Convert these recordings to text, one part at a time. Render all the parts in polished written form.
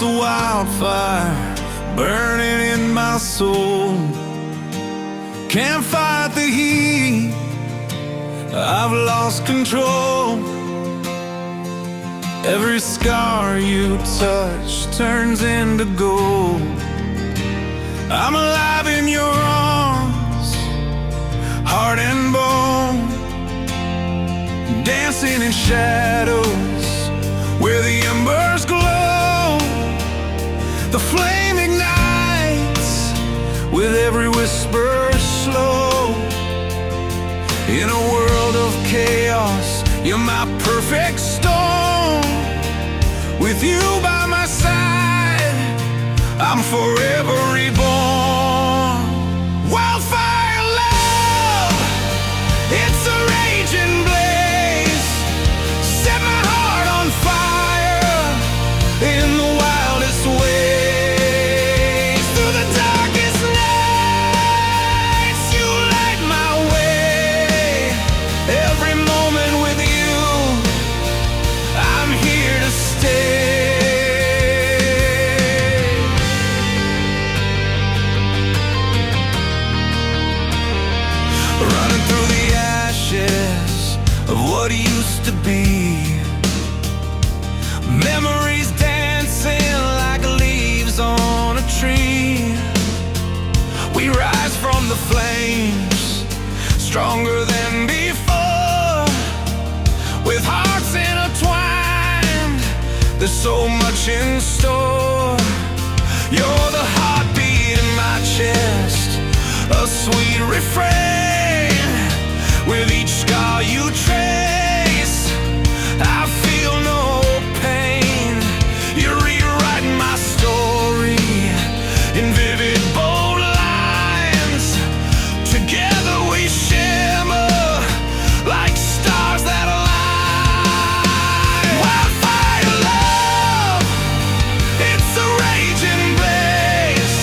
a wildfire burning in my soul. Can't fight the heat, I've lost control. Every scar you touch turns into gold. I'm alive in your arms, heart and bone, dancing in shadows where the embers glow. The flame ignites with every whisper slow. In a world of chaos, you're my perfect storm. With you by my side, I'm forever reborn. Wildfire love, it's a raging blaze. Set my heart on fire in the wildest ways. Through the darkest nights, you light my way. Every moment with you, I'm here to stay. Running through the ashes of what used to be. Memories dancing like leaves on a tree. We rise from the flames, stronger than before. With hearts intertwined, there's so much in store. You're the heartbeat in my chest, a sweet refrain. With each scar you trace, I feel no pain. You're rewriting my story in vivid, bold lines. Together we shimmer like stars that align. Wildfire love, it's a raging blaze.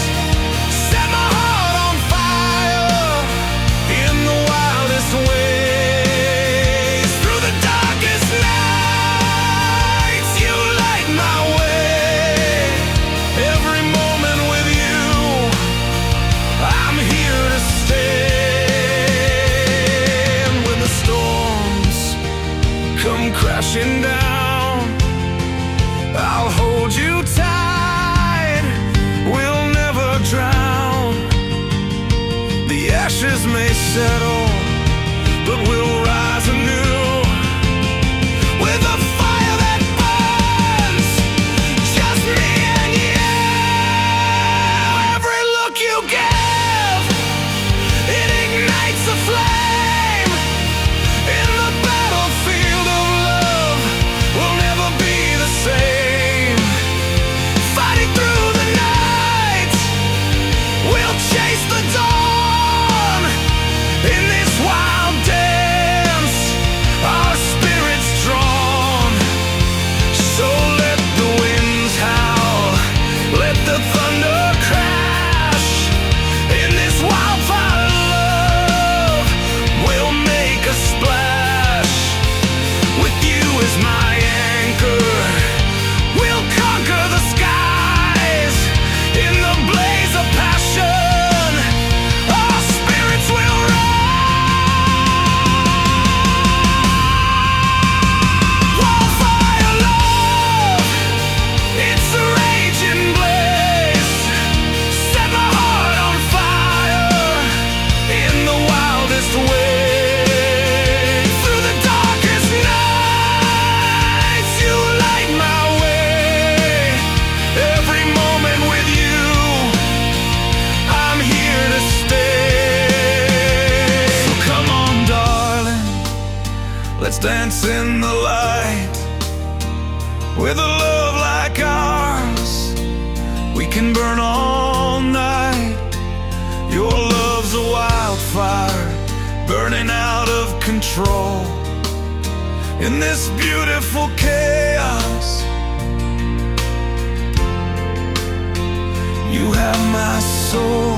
Set my heart on fire in the wildest ways. Through the darkest nights, you light my way. Every moment with you, I'm here to stay. And when the storms come crashing down, I'll hold you tight, we'll never drown. The ashes may settle, but we'll rise anew. With a fire that burns, just me and you. Every look you give, it ignites a flame. In the battlefield of love, we'll never be the same. Fighting through the night, we'll chase the dawn. In this wild dance, our spirits drawn. So let the winds howl, let the thunder crash. In this wildfire love, we'll make a splash. With you as my anchor, we'll conquer the skies. In the blaze of passion, our spirits will rise. Wildfire love, it's a raging blaze. Set my heart on fire in the wildest way. Through the darkest nights, you light my way. Every moment with you, I'm here to stay. So come on, darling, let's dance in the light. With a love like ours, we can burn all night. Your love's a wildfire burning out of control. In this beautiful chaos, you have my soul.